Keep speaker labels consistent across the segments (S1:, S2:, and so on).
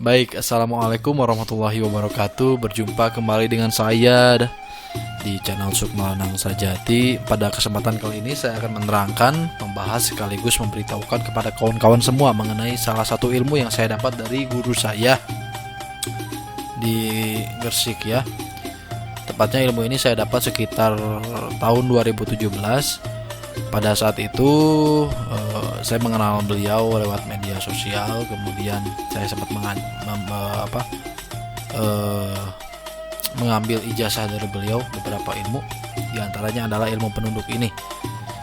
S1: Baik, Assalamualaikum warahmatullahi wabarakatuh. Berjumpa kembali dengan saya di channel Sukma Lanang Sajati. Pada kesempatan kali ini saya akan menerangkan, membahas sekaligus memberitahukan kepada kawan-kawan semua mengenai salah satu ilmu yang saya dapat dari guru saya di Gresik ya. Tepatnya ilmu ini saya dapat sekitar tahun 2017. Pada saat itu saya mengenal beliau lewat media sosial, kemudian saya sempat mengambil ijazah dari beliau beberapa ilmu, diantaranya adalah ilmu penunduk ini.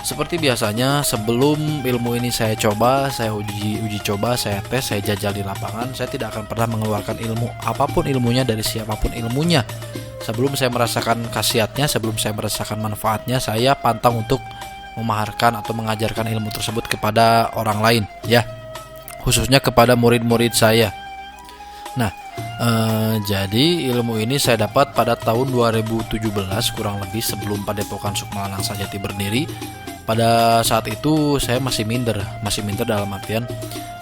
S1: Seperti biasanya, sebelum ilmu ini saya coba, saya uji coba, saya tes, saya jajal di lapangan, saya tidak akan pernah mengeluarkan ilmu apapun ilmunya dari siapapun ilmunya. Sebelum saya merasakan khasiatnya, sebelum saya merasakan manfaatnya, saya pantang untuk memaharkan atau mengajarkan ilmu tersebut kepada orang lain ya, khususnya kepada murid-murid saya. Nah, jadi ilmu ini saya dapat pada tahun 2017 kurang lebih, sebelum Padepokan Sukma Lanang Sajati berdiri. Pada saat itu saya masih minder dalam artian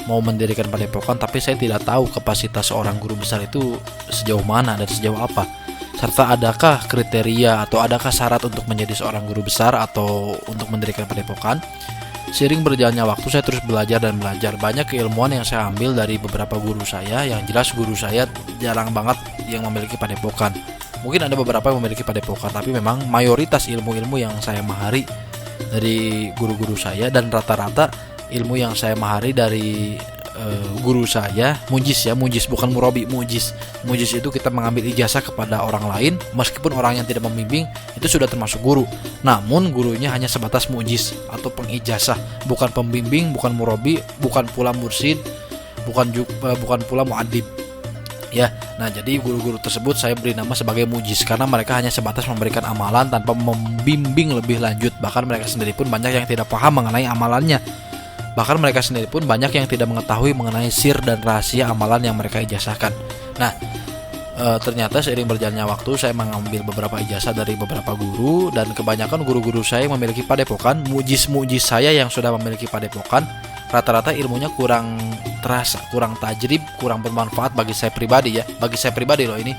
S1: mau mendirikan padepokan, tapi saya tidak tahu kapasitas seorang guru besar itu sejauh mana dan sejauh apa, serta adakah kriteria atau adakah syarat untuk menjadi seorang guru besar atau untuk mendirikan padepokan. Seiring berjalannya waktu saya terus belajar dan belajar. Banyak keilmuan yang saya ambil dari beberapa guru saya. Yang jelas guru saya jarang banget yang memiliki padepokan. Mungkin ada beberapa yang memiliki padepokan, tapi memang mayoritas ilmu-ilmu yang saya mahari dari guru-guru saya, dan rata-rata ilmu yang saya mahari dari guru saya mujis bukan murabi, mujis itu kita mengambil ijazah kepada orang lain, meskipun orang yang tidak membimbing itu sudah termasuk guru, namun gurunya hanya sebatas mujis atau pengijazah, bukan pembimbing, bukan murabi, bukan pula mursid, bukan pula muadib ya. Nah, jadi guru-guru tersebut saya beri nama sebagai mujis karena mereka hanya sebatas memberikan amalan tanpa membimbing lebih lanjut. Bahkan mereka sendiri pun banyak yang tidak paham mengenai amalannya. Bahkan mereka sendiri pun banyak yang tidak mengetahui mengenai sir dan rahasia amalan yang mereka ijazahkan. Nah, ternyata seiring berjalannya waktu saya mengambil beberapa ijazah dari beberapa guru, dan kebanyakan guru-guru saya yang memiliki padepokan, mujis-mujis saya yang sudah memiliki padepokan, rata-rata ilmunya kurang terasa, kurang tajrib, kurang bermanfaat bagi saya pribadi ya. Bagi saya pribadi loh ini.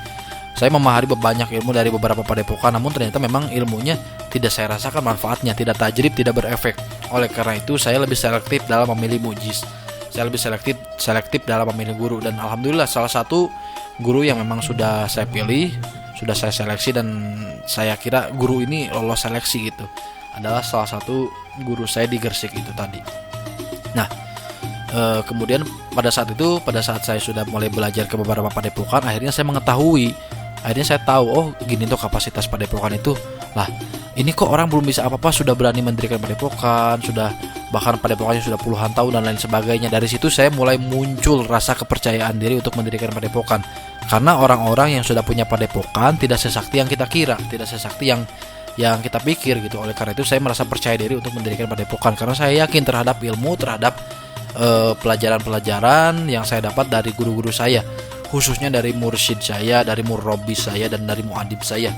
S1: Saya memahari banyak ilmu dari beberapa padepokan, namun ternyata memang ilmunya tidak saya rasakan manfaatnya, tidak tajrib, tidak berefek. Oleh karena itu saya lebih selektif dalam memilih mujis. Saya lebih selektif dalam memilih guru, dan alhamdulillah salah satu guru yang memang sudah saya pilih, sudah saya seleksi, dan saya kira guru ini lolos seleksi gitu, adalah salah satu guru saya di Gresik itu tadi. Nah, kemudian pada saat saya sudah mulai belajar ke beberapa padepokan, akhirnya saya tahu, oh gini tuh kapasitas padepokan itu. Lah, ini kok orang belum bisa apa-apa sudah berani mendirikan padepokan, bahkan padepokannya sudah puluhan tahun dan lain sebagainya. Dari situ saya mulai muncul rasa kepercayaan diri untuk mendirikan padepokan. Karena orang-orang yang sudah punya padepokan tidak sesakti yang kita kira, tidak sesakti yang kita pikir gitu. Oleh karena itu saya merasa percaya diri untuk mendirikan padepokan, karena saya yakin terhadap ilmu, terhadap pelajaran-pelajaran yang saya dapat dari guru-guru saya, khususnya dari mursyid saya, dari murabbi saya, dan dari muadib saya.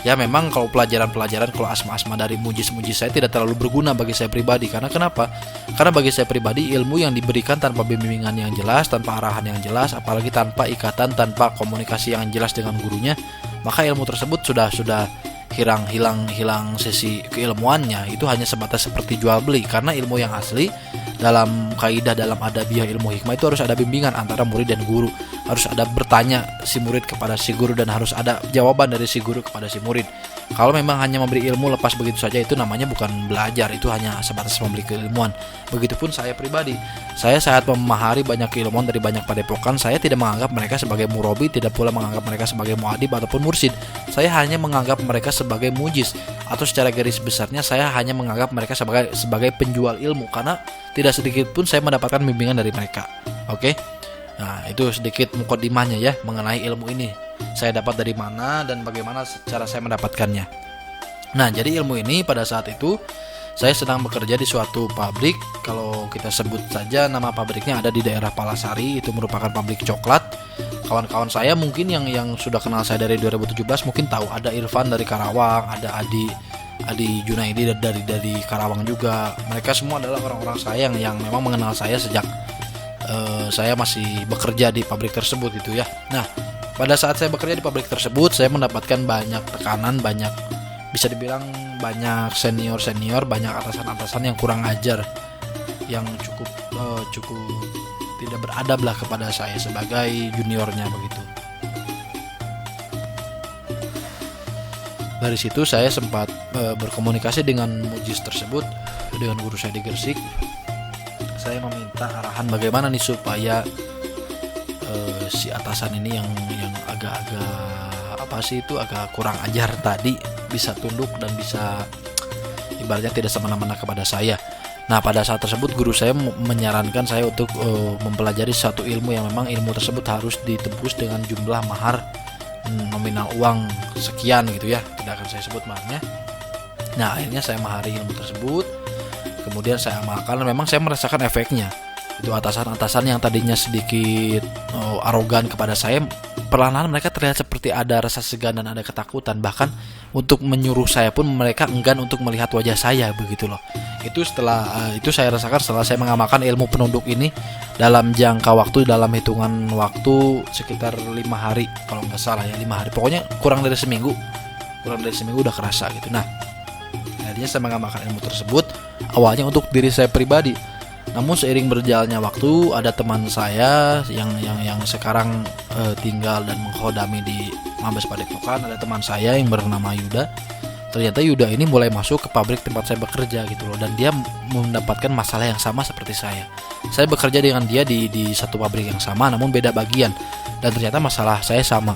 S1: Ya memang kalau pelajaran-pelajaran, kalau asma-asma dari mujis-mujis saya tidak terlalu berguna bagi saya pribadi. Karena kenapa? Karena bagi saya pribadi ilmu yang diberikan tanpa bimbingan yang jelas, tanpa arahan yang jelas, apalagi tanpa ikatan, tanpa komunikasi yang jelas dengan gurunya, maka ilmu tersebut sudah hilang sisi keilmuannya. Itu hanya sebatas seperti jual beli. Karena ilmu yang asli dalam kaidah, dalam adabiyah ilmu hikmah itu harus ada bimbingan antara murid dan guru, harus ada bertanya si murid kepada si guru, dan harus ada jawaban dari si guru kepada si murid. Kalau memang hanya memberi ilmu lepas begitu saja, itu namanya bukan belajar, itu hanya sebatas memberi keilmuan. Begitupun saya pribadi, saya saat memahari banyak keilmuan dari banyak padepokan, saya tidak menganggap mereka sebagai murabi, tidak pula menganggap mereka sebagai muadib ataupun mursyid. Saya hanya menganggap mereka sebagai mujis, atau secara garis besarnya saya hanya menganggap mereka sebagai penjual ilmu, karena tidak sedikit pun saya mendapatkan bimbingan dari mereka. Oke. Nah, itu sedikit mukadimahnya ya mengenai ilmu ini. Saya dapat dari mana dan bagaimana cara saya mendapatkannya. Nah, jadi ilmu ini pada saat itu saya sedang bekerja di suatu pabrik. Kalau kita sebut saja nama pabriknya ada di daerah Palasari, itu merupakan pabrik coklat. Kawan-kawan saya mungkin yang sudah kenal saya dari 2017 mungkin tahu, ada Irfan dari Karawang, ada Adi Junaidi dari Karawang juga. Mereka semua adalah orang-orang saya yang memang mengenal saya sejak saya masih bekerja di pabrik tersebut gitu ya. Nah, pada saat saya bekerja di pabrik tersebut, saya mendapatkan banyak tekanan, banyak, bisa dibilang banyak senior, banyak atasan yang kurang ajar, yang cukup tidak beradab lah kepada saya sebagai juniornya begitu. Dari situ saya sempat berkomunikasi dengan mujis tersebut, dengan guru saya di Gresik. Saya meminta arahan bagaimana nih supaya si atasan ini yang agak kurang ajar tadi bisa tunduk dan bisa ibaratnya tidak semena-mena kepada saya. Nah, pada saat tersebut guru saya menyarankan saya untuk mempelajari suatu ilmu yang memang ilmu tersebut harus ditebus dengan jumlah mahar nominal uang sekian gitu ya, tidak akan saya sebut maharnya. Nah, akhirnya saya mahari ilmu tersebut. Kemudian saya amalkan, memang saya merasakan efeknya. Itu atasan-atasan yang tadinya sedikit arogan kepada saya, perlahan-lahan mereka terlihat seperti ada rasa segan dan ada ketakutan. Bahkan untuk menyuruh saya pun mereka enggan untuk melihat wajah saya begitu loh. Itu saya rasakan setelah saya mengamalkan ilmu penunduk ini dalam jangka waktu, dalam hitungan waktu sekitar 5 hari kalau nggak salah ya, 5 hari. Pokoknya kurang dari seminggu udah kerasa gitu. Nah, akhirnya saya mengamalkan ilmu tersebut awalnya untuk diri saya pribadi. Namun seiring berjalannya waktu, ada teman saya yang sekarang tinggal dan mengkhodami di Mabes Padepokan. Ada teman saya yang bernama Yuda. Ternyata Yuda ini mulai masuk ke pabrik tempat saya bekerja gitu loh, dan dia mendapatkan masalah yang sama seperti saya. Saya bekerja dengan dia di satu pabrik yang sama, namun beda bagian. Dan ternyata masalah saya sama.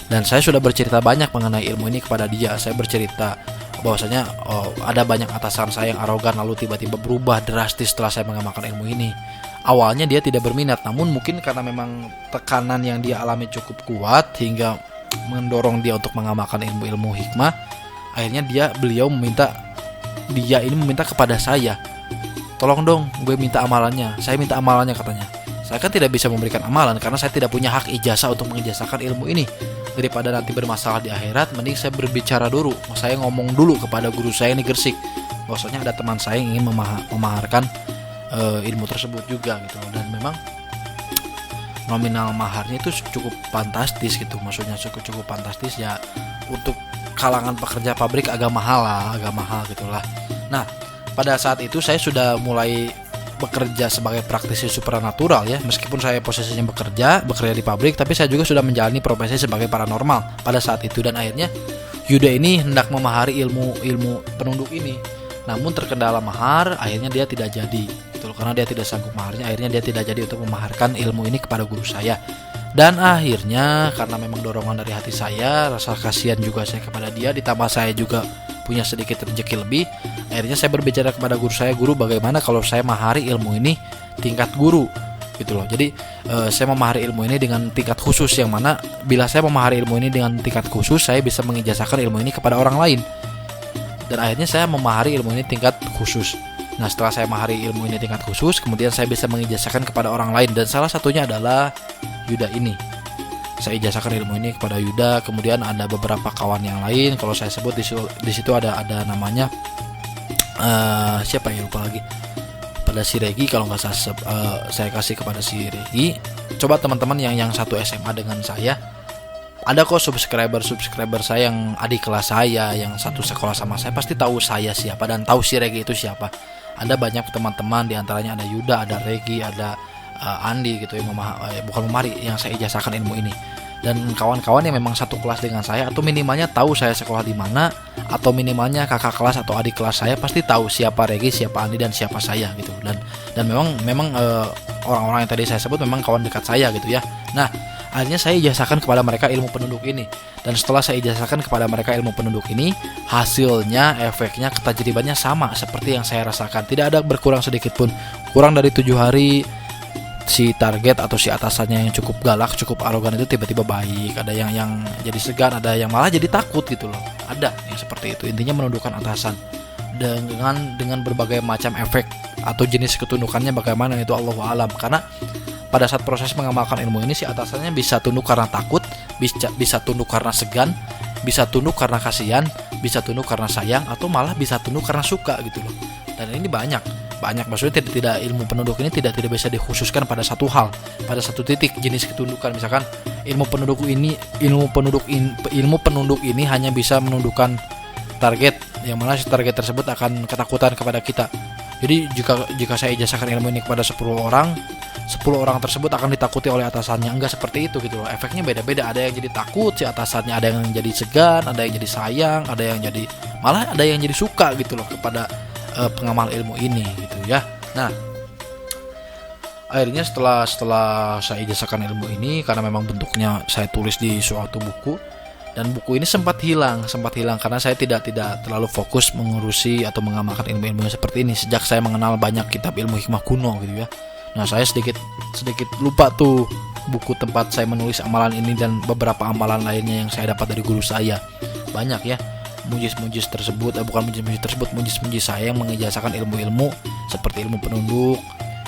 S1: Dan saya sudah bercerita banyak mengenai ilmu ini kepada dia. Saya bercerita bahwasanya ada banyak atasan saya yang arogan lalu tiba-tiba berubah drastis setelah saya mengamalkan ilmu ini. Awalnya dia tidak berminat, namun mungkin karena memang tekanan yang dia alami cukup kuat hingga mendorong dia untuk mengamalkan ilmu-ilmu hikmah. Akhirnya beliau meminta kepada saya, tolong dong gue minta amalannya. Saya minta amalannya katanya. Saya kan tidak bisa memberikan amalan karena saya tidak punya hak ijazah untuk mengijazahkan ilmu ini. Daripada nanti bermasalah di akhirat, mending saya berbicara dulu. Saya ngomong dulu kepada guru saya ini Gresik, bahwasanya ada teman saya yang ingin memaharkan ilmu tersebut juga gitu. Dan memang nominal maharnya itu cukup fantastis gitu. Maksudnya cukup fantastis ya, untuk kalangan pekerja pabrik agak mahal gitulah. Nah, pada saat itu saya sudah mulai bekerja sebagai praktisi supranatural ya. Meskipun saya posisinya bekerja di pabrik, tapi saya juga sudah menjalani profesi sebagai paranormal pada saat itu. Dan akhirnya Yuda ini hendak memahari ilmu penunduk ini, namun terkendala mahar. Akhirnya dia tidak jadi gitu loh, karena dia tidak sanggup maharnya. Akhirnya dia tidak jadi untuk memaharkan ilmu ini kepada guru saya. Dan akhirnya karena memang dorongan dari hati saya, rasa kasihan juga saya kepada dia, ditambah saya juga punya sedikit rezeki lebih, akhirnya saya berbicara kepada guru saya, guru bagaimana kalau saya mahari ilmu ini tingkat guru gitu loh. Jadi saya memahari ilmu ini dengan tingkat khusus, yang mana bila saya memahari ilmu ini dengan tingkat khusus, saya bisa mengijazahkan ilmu ini kepada orang lain. Dan akhirnya saya memahari ilmu ini tingkat khusus. Nah, setelah saya memahari ilmu ini tingkat khusus, kemudian saya bisa mengijazahkan kepada orang lain, dan salah satunya adalah Yuda ini. Saya ijazahkan ilmu ini kepada Yuda. Kemudian ada beberapa kawan yang lain. Kalau saya sebut di situ ada namanya siapa ya, lupa lagi. Pada si Regi, kalau nggak saya kasih kepada si Regi. Coba teman-teman yang satu SMA dengan saya, ada kok subscriber saya yang adik kelas saya, yang satu sekolah sama saya, pasti tahu saya siapa dan tahu si Regi itu siapa. Ada banyak teman-teman, diantaranya ada Yuda, ada Regi, ada Andi gitu yang bukan memahari, yang saya ijazahkan ilmu ini. Dan kawan-kawan yang memang satu kelas dengan saya, atau minimalnya tahu saya sekolah di mana, atau minimalnya kakak kelas atau adik kelas saya, pasti tahu siapa Regi, siapa Andi, dan siapa saya gitu. Dan memang orang-orang yang tadi saya sebut memang kawan dekat saya gitu ya. Nah, akhirnya saya ijazahkan kepada mereka ilmu penunduk ini. Dan setelah saya ijazahkan kepada mereka ilmu penunduk ini, hasilnya, efeknya, ketajribannya sama seperti yang saya rasakan. Tidak ada berkurang sedikit pun. Kurang dari 7 hari, si target atau si atasannya yang cukup galak, cukup arogan itu tiba-tiba baik. Ada yang jadi segan, ada yang malah jadi takut gitu loh. Ada yang seperti itu. Intinya menundukkan atasan dengan berbagai macam efek atau jenis ketundukannya bagaimana itu Allahu a'lam. Karena pada saat proses mengamalkan ilmu ini, si atasannya bisa tunduk karena takut, bisa tunduk karena segan, bisa tunduk karena kasihan, bisa tunduk karena sayang, atau malah bisa tunduk karena suka gitu loh. Dan ini banyak banyak, maksudnya tidak ilmu penduduk ini tidak bisa dikhususkan pada satu hal, pada satu titik jenis ketundukan. Misalkan ilmu penduduk ini hanya bisa menundukkan target, yang mana si target tersebut akan ketakutan kepada kita. Jadi jika saya ijazahkan ilmu ini kepada 10 orang, 10 orang tersebut akan ditakuti oleh atasannya. Enggak seperti itu gitu loh. Efeknya beda-beda. Ada yang jadi takut si atasannya, ada yang jadi segan, ada yang jadi sayang, ada yang jadi malah ada yang jadi suka gitu loh kepada pengamal ilmu ini gitu ya. Nah, akhirnya setelah saya ijazahkan ilmu ini, karena memang bentuknya saya tulis di suatu buku, dan buku ini sempat hilang karena saya tidak terlalu fokus mengurusi atau mengamalkan ilmu-ilmu seperti ini sejak saya mengenal banyak kitab ilmu hikmah kuno gitu ya. Nah, saya sedikit lupa tuh buku tempat saya menulis amalan ini dan beberapa amalan lainnya yang saya dapat dari guru saya. Banyak ya mujis-mujis tersebut, mujis-mujis saya yang mengijazahkan ilmu-ilmu seperti ilmu penunduk.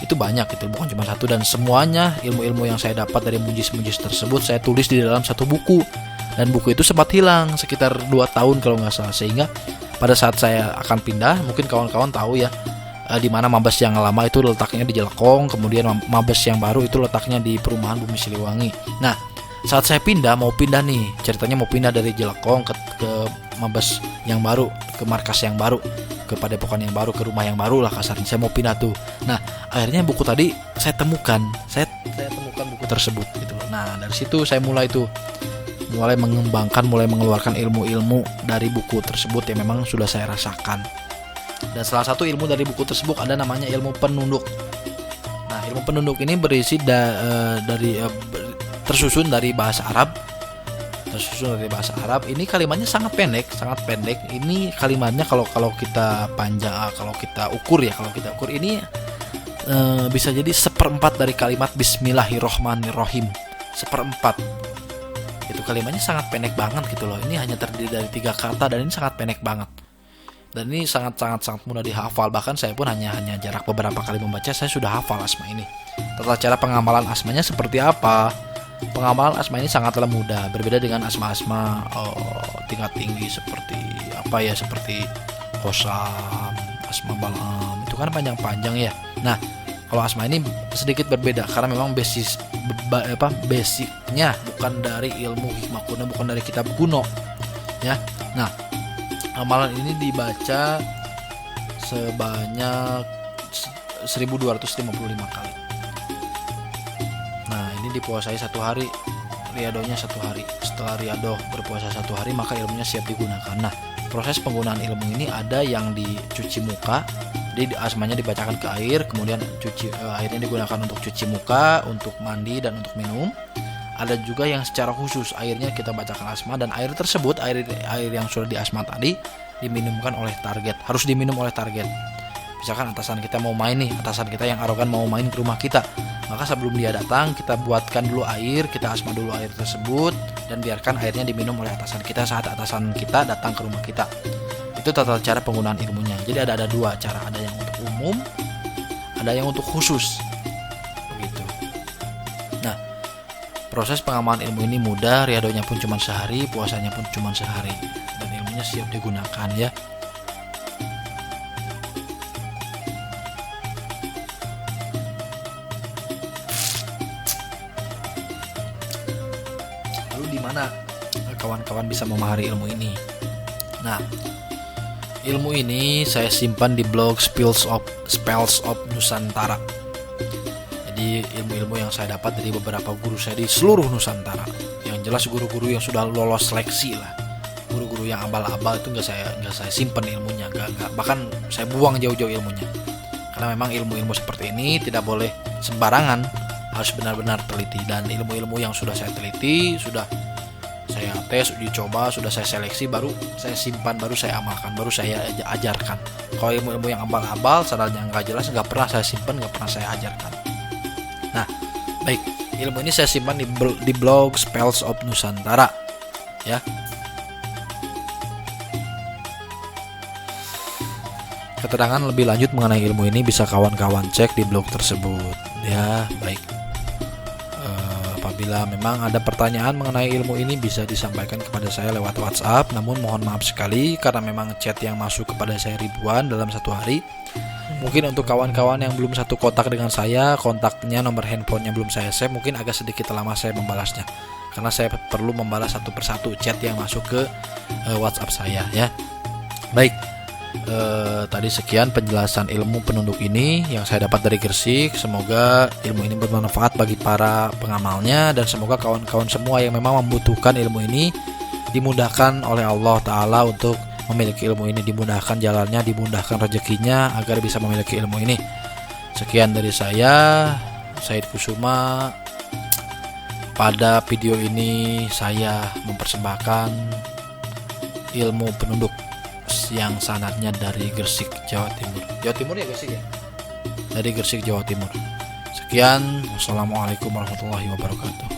S1: Itu banyak gitu, bukan cuma satu, dan semuanya ilmu-ilmu yang saya dapat dari mujis-mujis tersebut saya tulis di dalam satu buku. Dan buku itu sempat hilang sekitar 2 tahun kalau nggak salah, sehingga pada saat saya akan pindah, mungkin kawan-kawan tahu ya, di mana Mabes yang lama itu letaknya di Jelekong, kemudian Mabes yang baru itu letaknya di perumahan Bumi Siliwangi. Nah, saat saya mau pindah nih, ceritanya mau pindah dari Jelekong ke Mabes yang baru, ke markas yang baru, ke padepokan yang baru, ke rumah yang baru lah kasarnya. Saya mau pindah tuh. Nah, akhirnya buku tadi saya temukan buku tersebut gitu loh. Nah, dari situ saya mulai mengembangkan, mulai mengeluarkan ilmu-ilmu dari buku tersebut yang memang sudah saya rasakan. Dan salah satu ilmu dari buku tersebut ada namanya ilmu penunduk. Nah, ilmu penunduk ini berisi tersusun dari bahasa Arab. Ini kalimatnya sangat pendek. Ini kalimatnya kalau kita panjang, kalau kita ukur ini bisa jadi 1/4 dari kalimat Bismillahirrohmanirrohim. 1/4. Itu kalimatnya sangat pendek banget gitu loh. Ini hanya terdiri dari 3 kata dan ini sangat pendek banget. Dan ini sangat mudah dihafal. Bahkan saya pun hanya jarak beberapa kali membaca, saya sudah hafal asma ini. Tata cara pengamalan asmanya seperti apa? Pengamalan asma ini sangatlah mudah, berbeda dengan asma-asma tingkat tinggi seperti Kosam, asma Balam, itu kan panjang-panjang ya. Nah, kalau asma ini sedikit berbeda karena memang basicnya bukan dari ilmu hikmah kuno, bukan dari kitab kuno ya. Nah, amalan ini dibaca sebanyak 1255 kali. Nah, ini dipuasai 1 hari, riadonya 1 hari. Setelah riado berpuasa 1 hari, maka ilmunya siap digunakan. Nah, proses penggunaan ilmu ini ada yang dicuci muka, jadi asmanya dibacakan ke air, kemudian airnya digunakan untuk cuci muka, untuk mandi dan untuk minum. Ada juga yang secara khusus airnya kita bacakan asma, dan air tersebut, air yang sudah di asma tadi diminumkan oleh target, harus diminum oleh target. Misalkan atasan kita yang arogan mau main ke rumah kita, maka sebelum dia datang kita buatkan dulu air, kita asma dulu air tersebut dan biarkan airnya diminum oleh atasan kita saat atasan kita datang ke rumah kita. Itu tata cara penggunaan ilmunya. Jadi ada 2 cara, ada yang untuk umum, ada yang untuk khusus. Begitu. Nah, proses pengamalan ilmu ini mudah, riadonya pun cuma sehari, puasanya pun cuma sehari, dan ilmunya siap digunakan ya. Lalu di mana kawan-kawan bisa memahami ilmu ini? Nah, ilmu ini saya simpan di blog Spells of Nusantara. Jadi ilmu-ilmu yang saya dapat dari beberapa guru saya di seluruh Nusantara. Yang jelas guru-guru yang sudah lolos seleksi lah. Guru-guru yang abal-abal itu nggak saya simpan ilmunya, nggak, bahkan saya buang jauh-jauh ilmunya. Karena memang ilmu-ilmu seperti ini tidak boleh sembarangan, harus benar-benar teliti. Dan ilmu-ilmu yang sudah saya teliti, sudah saya tes, uji coba, sudah saya seleksi, baru saya simpan, baru saya amalkan, baru saya ajarkan. Kalau ilmu-ilmu yang abal-abal, caranya nggak jelas, nggak pernah saya simpan, nggak pernah saya ajarkan. Nah, baik, ilmu ini saya simpan di blog Spells of Nusantara ya. Keterangan lebih lanjut mengenai ilmu ini bisa kawan-kawan cek di blog tersebut ya. Baik, apabila Apabila memang ada pertanyaan mengenai ilmu ini bisa disampaikan kepada saya lewat WhatsApp. Namun mohon maaf sekali karena memang chat yang masuk kepada saya ribuan dalam satu hari. Mungkin untuk kawan-kawan yang belum satu kotak dengan saya, kontaknya, nomor handphonenya belum saya save, mungkin agak sedikit lama saya membalasnya. Karena saya perlu membalas satu persatu chat yang masuk ke WhatsApp saya ya. Baik. Tadi sekian penjelasan ilmu penunduk ini yang saya dapat dari Gresik. Semoga ilmu ini bermanfaat bagi para pengamalnya, dan semoga kawan-kawan semua yang memang membutuhkan ilmu ini dimudahkan oleh Allah Ta'ala untuk memiliki ilmu ini, dimudahkan jalannya, dimudahkan rezekinya agar bisa memiliki ilmu ini. Sekian dari saya, Said Kusuma. Pada video ini saya mempersembahkan ilmu penunduk yang sanadnya dari Gresik, Jawa Timur. Jawa Timur ya Gresik ya? Dari Gresik, Jawa Timur. Sekian, wassalamualaikum warahmatullahi wabarakatuh.